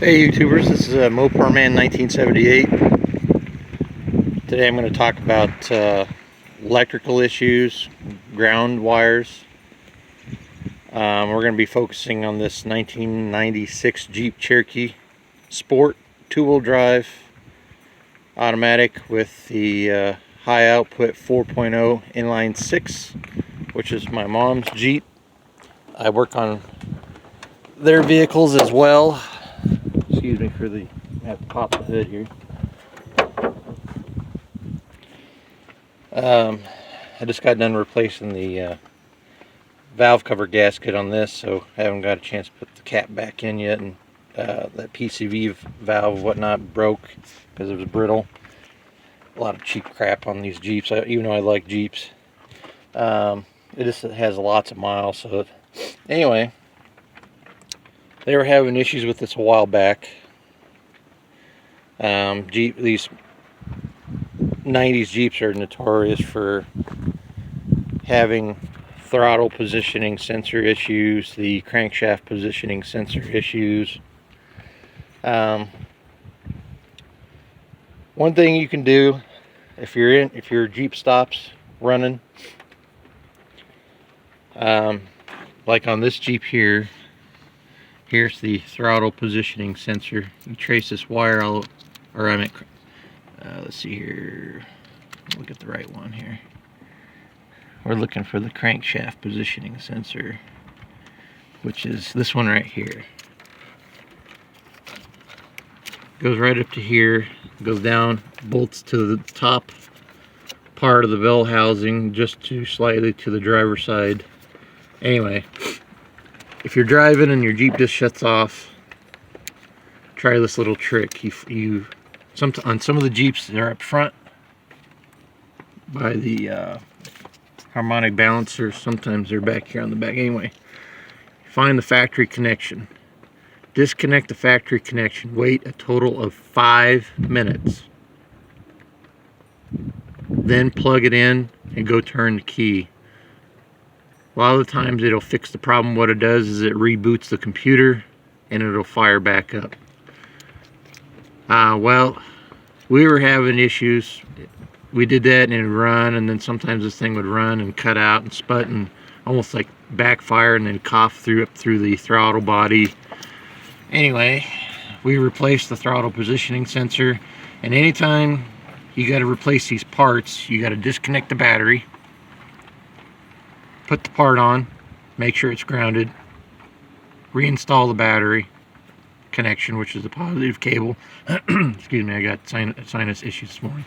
Hey YouTubers, this is Mopar Man 1978. Today I'm going to talk about electrical issues, ground wires. We're going to be focusing on this 1996 Jeep Cherokee Sport 2-wheel drive automatic with the high output 4.0 inline 6, which is my mom's Jeep. I work on their vehicles as well. Excuse me for the, I have to pop the hood here. I just got done replacing the valve cover gasket on this, so I haven't got a chance to put the cap back in yet, and that PCV valve whatnot broke because it was brittle. A lot of cheap crap on these Jeeps, even though I like Jeeps. It just has lots of miles. So anyway, they were having issues with this a while back. These 90s Jeeps are notorious for having throttle positioning sensor issues, the crankshaft positioning sensor issues. One thing you can do if your Jeep stops running, like on this Jeep here, here's the throttle positioning sensor. You trace this wire all, or I meant, let's see here, look at the right one here. We're looking for the crankshaft positioning sensor, which is this one right here. Goes right up to here, goes down, bolts to the top part of the bell housing, just to slightly to the driver's side. Anyway, if you're driving and your Jeep just shuts off, try this little trick. On some of the Jeeps, they're up front by the harmonic balancer. Sometimes they're back here on the back. Anyway, find the factory connection. Disconnect the factory connection. Wait a total of 5 minutes. Then plug it in and go turn the key. A lot of the times it'll fix the problem. What it does is it reboots the computer and it'll fire back up. Well, we were having issues. We did that and it would run, and then sometimes this thing would run and cut out and sput and almost like backfire and then cough up through the throttle body. Anyway, we replaced the throttle positioning sensor, and anytime you got to replace these parts, you got to disconnect the battery, put the part on, make sure it's grounded, reinstall the battery connection, which is the positive cable. Excuse me, I got sinus issues this morning.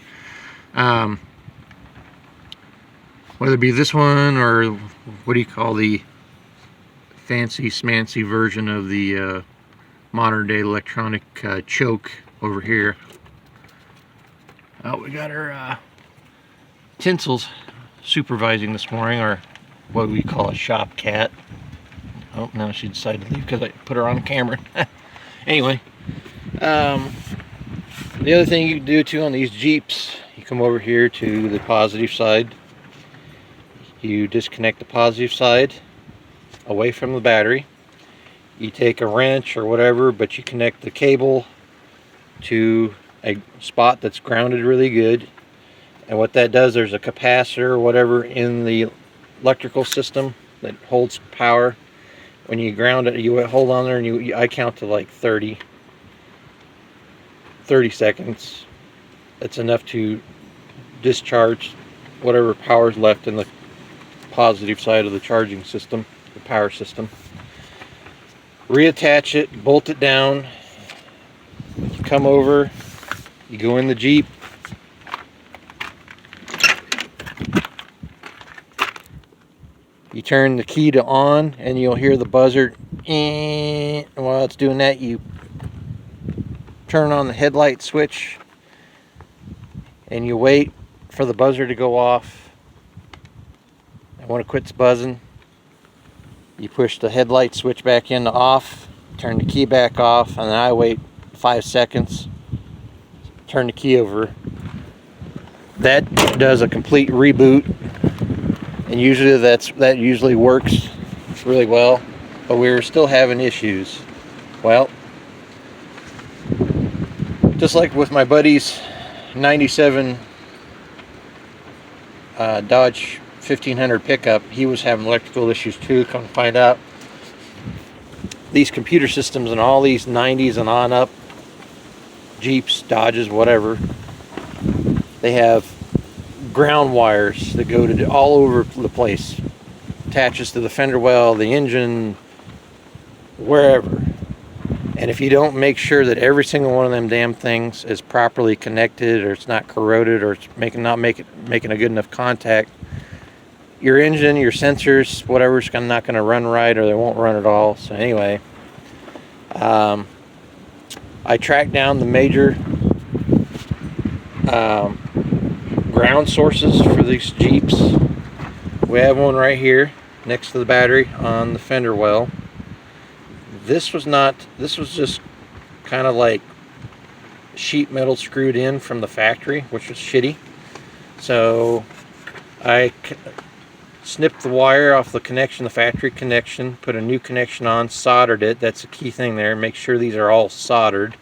Whether it be this one or what do you call the fancy smancy version of the modern day electronic choke over here. Oh, we got our tinsels supervising this morning, or what we call a shop cat. Oh, now she decided to leave because I put her on camera. Anyway, the other thing you can do too on these Jeeps, you come over here to the positive side. You disconnect the positive side away from the battery. You take a wrench or whatever, but you connect the cable to a spot that's grounded really good. And what that does, there's a capacitor or whatever in the electrical system that holds power. When you ground it, you hold on there and I count to like 30 seconds. That's enough to discharge whatever power is left in the positive side of the charging system, the power system. Reattach it, bolt it down. You come over, you go in the Jeep. You turn the key to on and you'll hear the buzzer. And while it's doing that, you turn on the headlight switch and you wait for the buzzer to go off. And when it quits buzzing, you push the headlight switch back into off, turn the key back off, and then I wait 5 seconds, turn the key over. That does a complete reboot, and usually that usually works really well, but we were still having issues. Well, Just like with my buddy's 97 Dodge 1500 pickup, he was having electrical issues too. Come to find out, these computer systems and all these 90s and on up Jeeps, Dodges, whatever, they have ground wires that go to all over the place. Attaches to the fender well, the engine, wherever. And if you don't make sure that every single one of them damn things is properly connected, or it's not corroded, or it's making a good enough contact, your engine, your sensors, whatever's not going to run right, or they won't run at all. So anyway, I tracked down the major ground sources for these Jeeps. We have one right here next to the battery on the fender well. This was just kind of like sheet metal screwed in from the factory, which was shitty. So I snipped the wire off the connection, the factory connection, put a new connection on, soldered it. That's the key thing there. Make sure these are all soldered.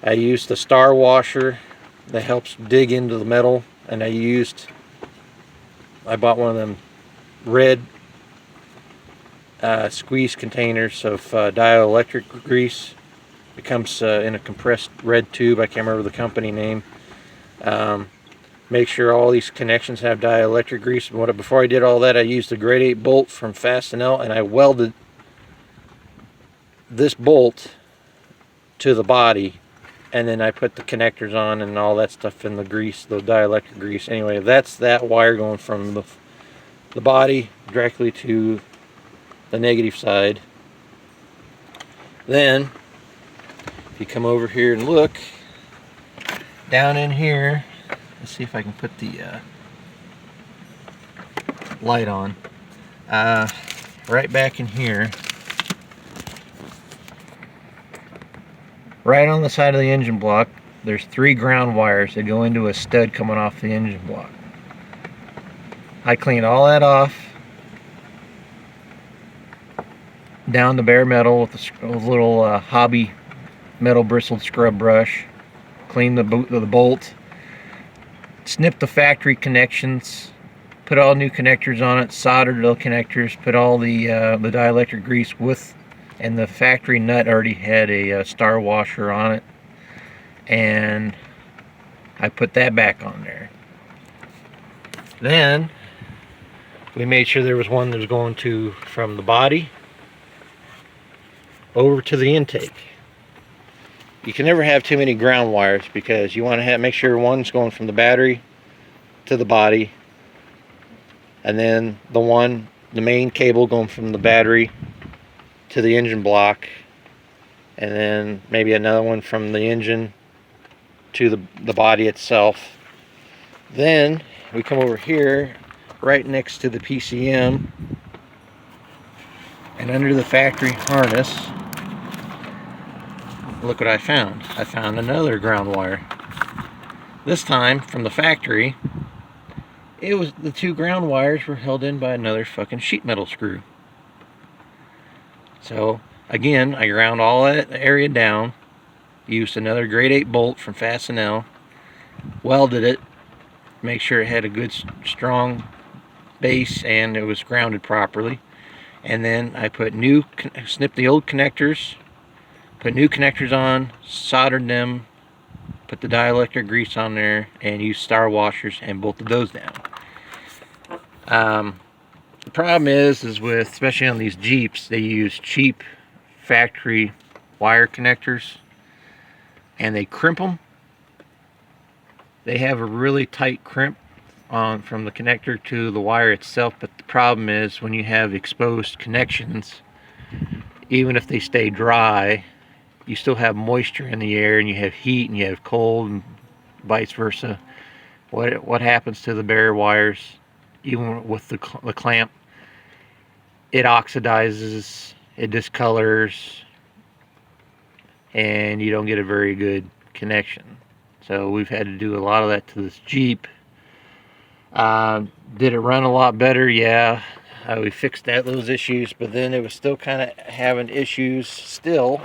I used a star washer that helps dig into the metal, and I bought one of them red squeeze containers of dielectric grease. It comes in a compressed red tube. I can't remember the company name. Make sure all these connections have dielectric grease. Before I did all that, I used a grade 8 bolt from Fastenal, and I welded this bolt to the body, and then I put the connectors on and all that stuff in the grease, the dielectric grease. Anyway, that's that wire going from the body directly to the negative side. Then if you come over here and look down in here, let's see if I can put the light on. Right back in here, right on the side of the engine block, there's 3 ground wires that go into a stud coming off the engine block. I cleaned all that off down to bare metal with a little hobby metal bristled scrub brush. Cleaned the bolt, snipped the factory connections, put all new connectors on it, soldered the connectors, put all the dielectric grease with, and the factory nut already had a star washer on it, and I put that back on there. Then we made sure there was one that was going from the body over to the intake. You can never have too many ground wires, because you want to make sure one's going from the battery to the body, and then the main cable going from the battery to the engine block, and then maybe another one from the engine to the body itself. Then we come over here right next to the PCM, and under the factory harness, look what I found. I found another ground wire. This time from the factory, the 2 ground wires were held in by another fucking sheet metal screw. So again, I ground all that area down, used another grade 8 bolt from Fastenal, welded it, make sure it had a good strong base and it was grounded properly. And then I snipped the old connectors, put new connectors on, soldered them, put the dielectric grease on there, and used star washers and bolted those down. The problem is especially on these Jeeps, they use cheap factory wire connectors, and they crimp them. They have a really tight crimp from the connector to the wire itself, but the problem is when you have exposed connections, even if they stay dry, you still have moisture in the air, and you have heat and you have cold, and vice versa. What happens to the bare wires, even with the clamp? It oxidizes, it discolors, and you don't get a very good connection. So we've had to do a lot of that to this Jeep. Did it run a lot better? Yeah. We fixed those issues, but then it was still kind of having issues still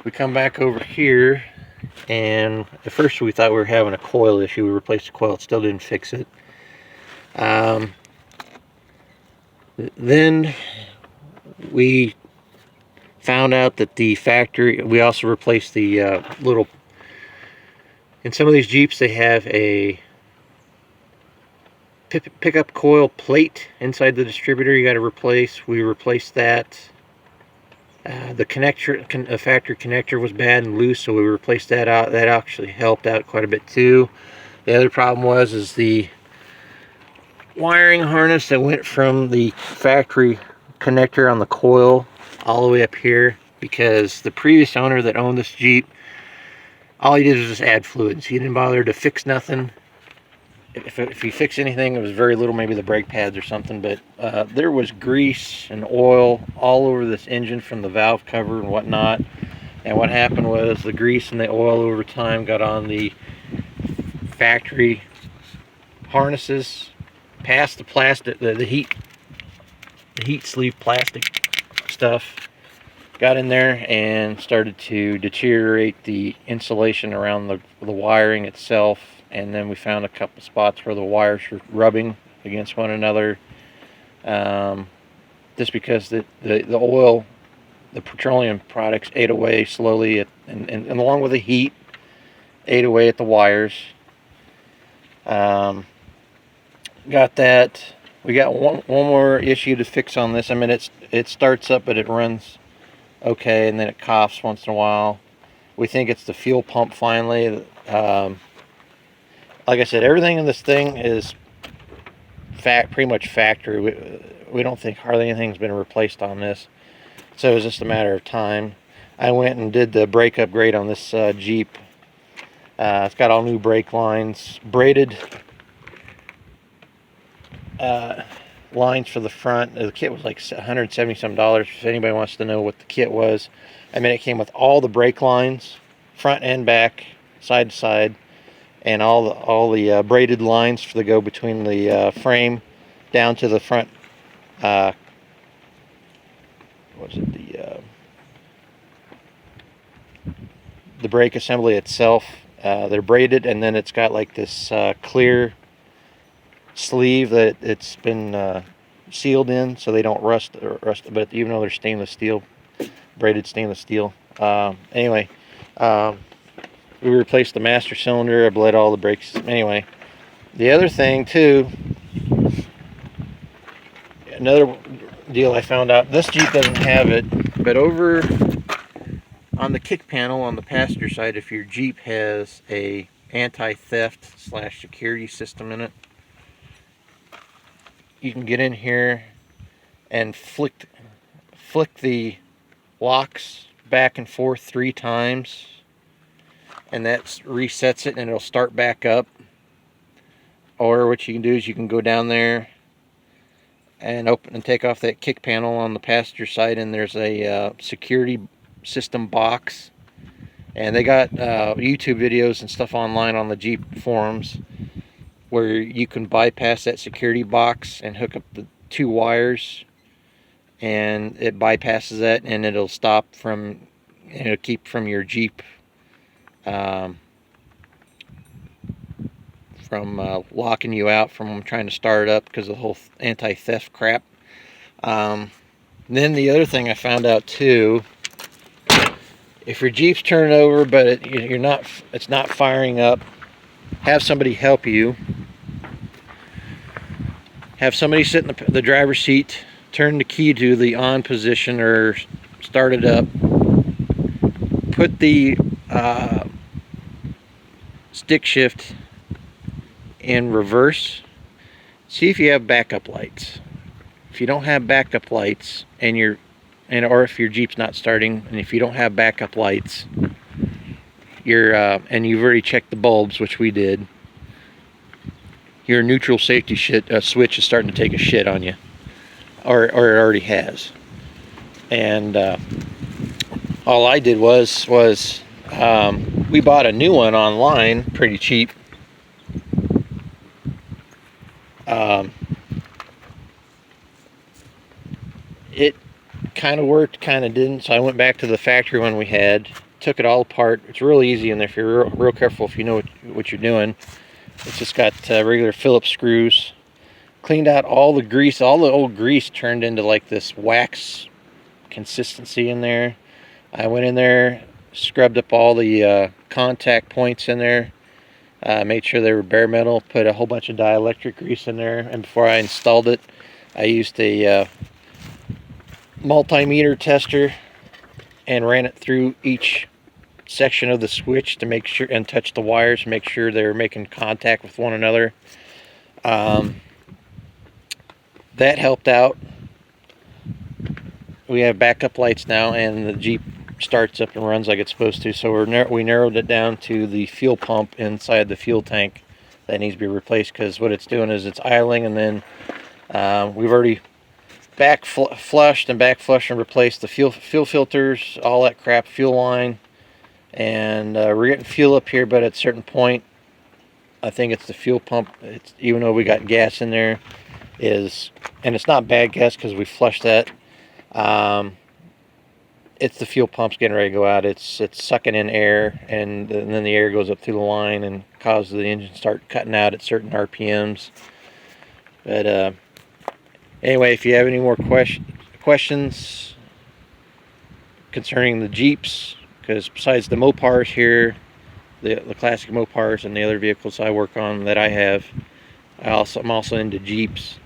we come back over here, and at first we thought we were having a coil issue. We replaced the coil, it still didn't fix it. Then we found out that the factory, we also replaced the little, in some of these Jeeps they have a pickup coil plate inside the distributor you got to replace. We replaced that. The connector, the factory connector was bad and loose, so we replaced that out. That actually helped out quite a bit too. The other problem is the wiring harness that went from the factory connector on the coil all the way up here, because the previous owner that owned this Jeep, all he did was just add fluids. He didn't bother to fix nothing. If he fixed anything, it was very little, maybe the brake pads or something, but there was grease and oil all over this engine from the valve cover and whatnot. And what happened was the grease and the oil over time got on the factory harnesses, past the plastic, the heat sleeve plastic stuff, got in there and started to deteriorate the insulation around the wiring itself. And then we found a couple spots where the wires were rubbing against one another, just because the oil, the petroleum products ate away slowly and along with the heat, ate away at the wires. Got that. We got one more issue to fix on this. I mean, it starts up, but it runs okay, and then it coughs once in a while. We think it's the fuel pump finally. Like I said, everything in this thing is pretty much factory. We don't think hardly anything's been replaced on this, so it was just a matter of time. I went and did the brake upgrade on this Jeep. It's got all new brake lines, braided lines for the front. The kit was like $170 some. If anybody wants to know what the kit was, I mean, it came with all the brake lines, front and back, side to side, and all the braided lines that go between the frame down to the front. The brake assembly itself. They're braided, and then it's got like this clear sleeve that it's been sealed in, so they don't rust. But even though they're stainless steel, braided stainless steel. Anyway. We replaced the master cylinder. I bled all the brakes. Anyway, the other thing too, another deal I found out, this Jeep doesn't have it, but over on the kick panel on the passenger side, if your Jeep has a anti-theft / security system in it, you can get in here and flick the locks back and forth 3 times. And that resets it, and it'll start back up. Or what you can do is you can go down there and open and take off that kick panel on the passenger side, and there's a security system box. And they got YouTube videos and stuff online on the Jeep forums where you can bypass that security box and hook up the 2 wires, and it bypasses that, and it'll stop from, it'll keep from your Jeep from locking you out from trying to start it up because of the whole anti-theft crap. Then the other thing I found out too, if your Jeep's turned over but it's not firing up, have somebody help you. Have somebody sit in the driver's seat, turn the key to the on position or start it up, put the stick shift in reverse, see if you have backup lights. If you don't have backup lights or if your Jeep's not starting, and if you don't have backup lights, and you've already checked the bulbs, which we did, your neutral safety switch is starting to take a shit on you, or it already has. And all I did was we bought a new one online, pretty cheap. kind of worked, kind of didn't. So I went back to the factory one we had, took it all apart. It's real easy, and if you're real careful, if you know what you're doing, it's just got regular Phillips screws. Cleaned out all the grease. All the old grease turned into like this wax consistency in there. I went in there, scrubbed up all the contact points in there, made sure they were bare metal, put a whole bunch of dielectric grease in there, and before I installed it, I used a multimeter tester and ran it through each section of the switch to make sure, and touch the wires to make sure they were making contact with one another. That helped out. We have backup lights now, and the Jeep starts up and runs like it's supposed to. So we narrowed it down to the fuel pump inside the fuel tank that needs to be replaced, because what it's doing is it's idling, and then we've already flushed and replaced the fuel filters, all that crap, fuel line, and we're getting fuel up here, but at a certain point, I think it's the fuel pump. Even though we got gas in there, and it's not bad gas because we flushed that. It's the fuel pump's getting ready to go out. It's sucking in air, and then the air goes up through the line and causes the engine to start cutting out at certain RPMs. But anyway, if you have any more questions concerning the Jeeps, because besides the Mopars here, the classic Mopars and the other vehicles I work on that I have, I'm also into Jeeps.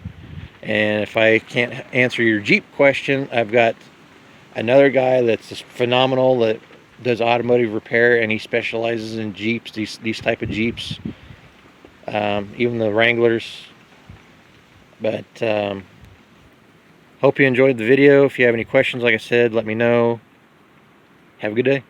And if I can't answer your Jeep question, I've got another guy that's just phenomenal that does automotive repair, and he specializes in Jeeps, these type of Jeeps, even the Wranglers. But hope you enjoyed the video. If you have any questions, like I said, let me know. Have a good day.